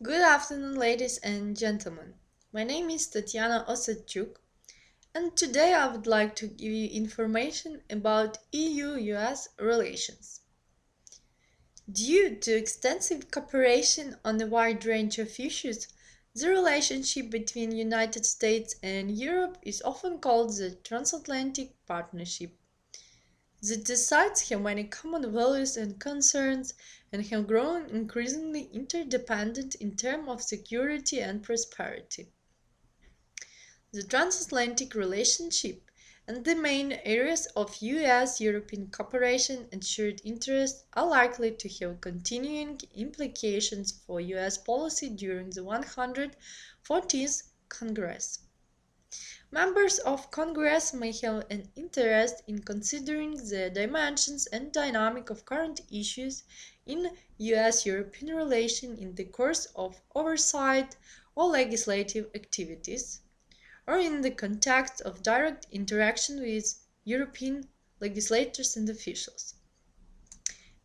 Good afternoon, ladies and gentlemen. My name is Tatiana Ossadchuk, and today I would like to give you information about EU-US relations. Due to extensive cooperation on a wide range of issues, the relationship between United States and Europe is often called the transatlantic partnership. The two sides have many common values and concerns and have grown increasingly interdependent in terms of security and prosperity. The transatlantic relationship and the main areas of US-European cooperation and shared interests are likely to have continuing implications for US policy during the 140th Congress. Members of Congress may have an interest in considering the dimensions and dynamic of current issues in US-European relations in the course of oversight or legislative activities, or in the context of direct interaction with European legislators and officials.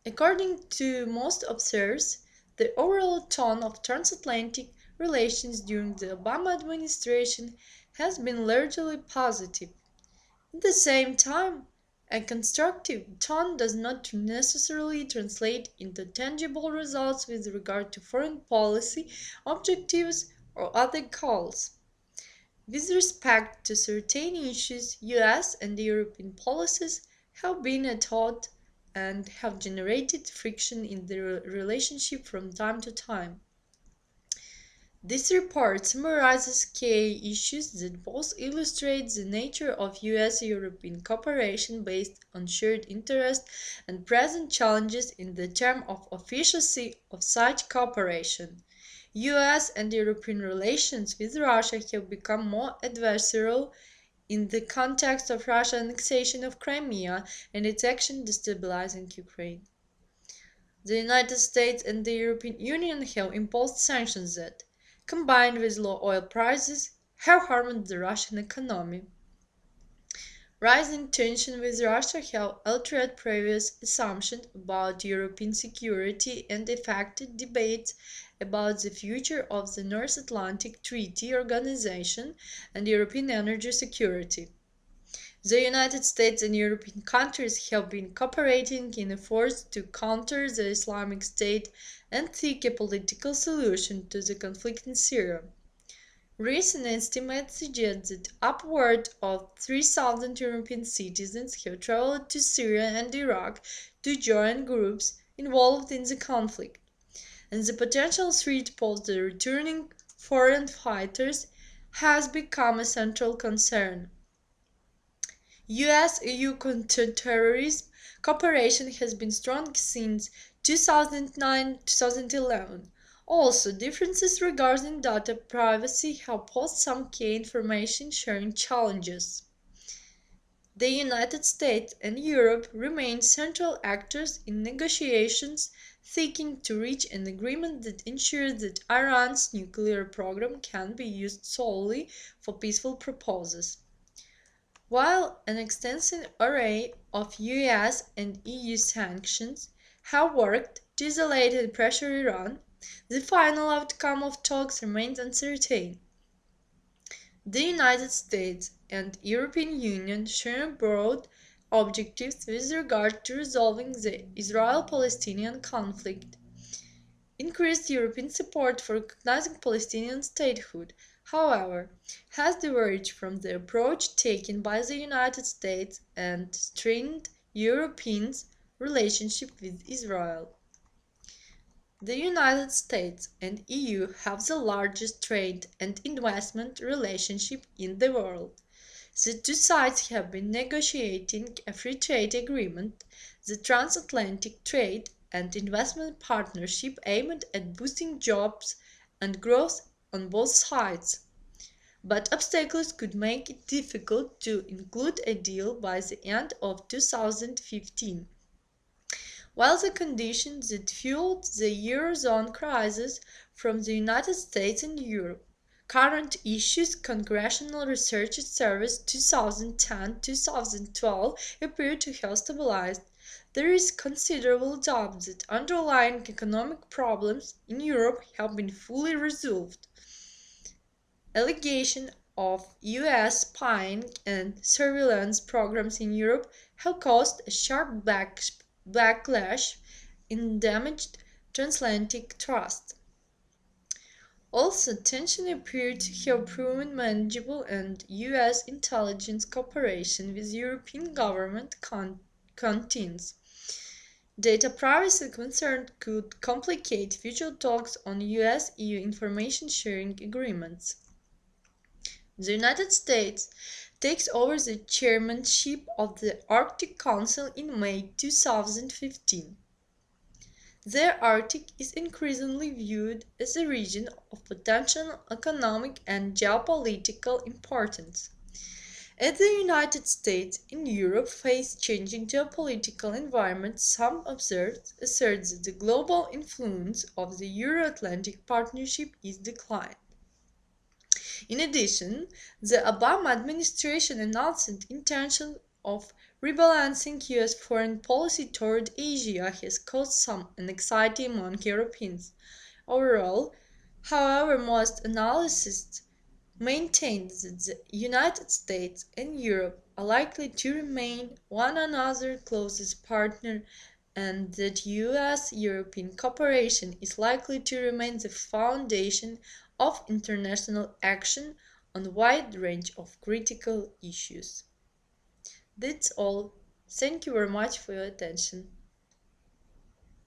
According to most observers, the overall tone of transatlantic relations during the Obama administration has been largely positive. At the same time, a constructive tone does not necessarily translate into tangible results with regard to foreign policy objectives or other goals. With respect to certain issues, US and European policies have been at odds and have generated friction in the relationship from time to time. This report summarizes key issues that both illustrate the nature of US-European cooperation based on shared interests and present challenges in the term of efficiency of such cooperation. US and European relations with Russia have become more adversarial in the context of Russia's annexation of Crimea and its action destabilizing Ukraine. The United States and the European Union have imposed sanctions that, combined with low oil prices, have harmed the Russian economy. Rising tensions with Russia have altered previous assumptions about European security and affected debates about the future of the North Atlantic Treaty Organization and European energy security. The United States and European countries have been cooperating in efforts to counter the Islamic State and seek a political solution to the conflict in Syria. Recent estimates suggest that upward of 3,000 European citizens have traveled to Syria and Iraq to join groups involved in the conflict, and the potential threat posed by returning foreign fighters has become a central concern. US-EU counterterrorism cooperation has been strong since 2009-2011. Also, differences regarding data privacy have posed some key information sharing challenges. The United States and Europe remain central actors in negotiations seeking to reach an agreement that ensures that Iran's nuclear program can be used solely for peaceful purposes. While an extensive array of US and EU sanctions have worked to isolate and pressure Iran, the final outcome of talks remains uncertain. The United States and European Union share broad objectives with regard to resolving the Israel-Palestinian conflict. Increased European support for recognizing Palestinian statehood, however, has diverged from the approach taken by the United States and strained Europeans' relationship with Israel. The United States and EU have the largest trade and investment relationship in the world. The two sides have been negotiating a free trade agreement, the Transatlantic Trade and Investment Partnership aimed at boosting jobs and growth on both sides. But obstacles could make it difficult to include a deal by the end of 2015. While the conditions that fueled the Eurozone crisis from the United States and Europe, current issues Congressional Research Service 2010-2012 appear to have stabilized. there is considerable doubt that underlying economic problems in Europe have been fully resolved. Allegations of US spying and surveillance programs in Europe have caused a sharp backlash and damaged transatlantic trust. Also, tension appeared to have proven manageable and US intelligence cooperation with European government continues. Data privacy concerns could complicate future talks on US-EU information sharing agreements. The United States takes over the chairmanship of the Arctic Council in May 2015. The Arctic is increasingly viewed as a region of potential economic and geopolitical importance. As the United States and Europe face changing geopolitical environments, some observers assert that the global influence of the Euro-Atlantic Partnership is declining. In addition, the Obama administration announced its intention of rebalancing US foreign policy toward Asia has caused some anxiety among Europeans. Overall, however, most analysts maintain that the United States and Europe are likely to remain one another's closest partner and that US-European cooperation is likely to remain the foundation of international action on a wide range of critical issues. That's all. Thank you very much for your attention.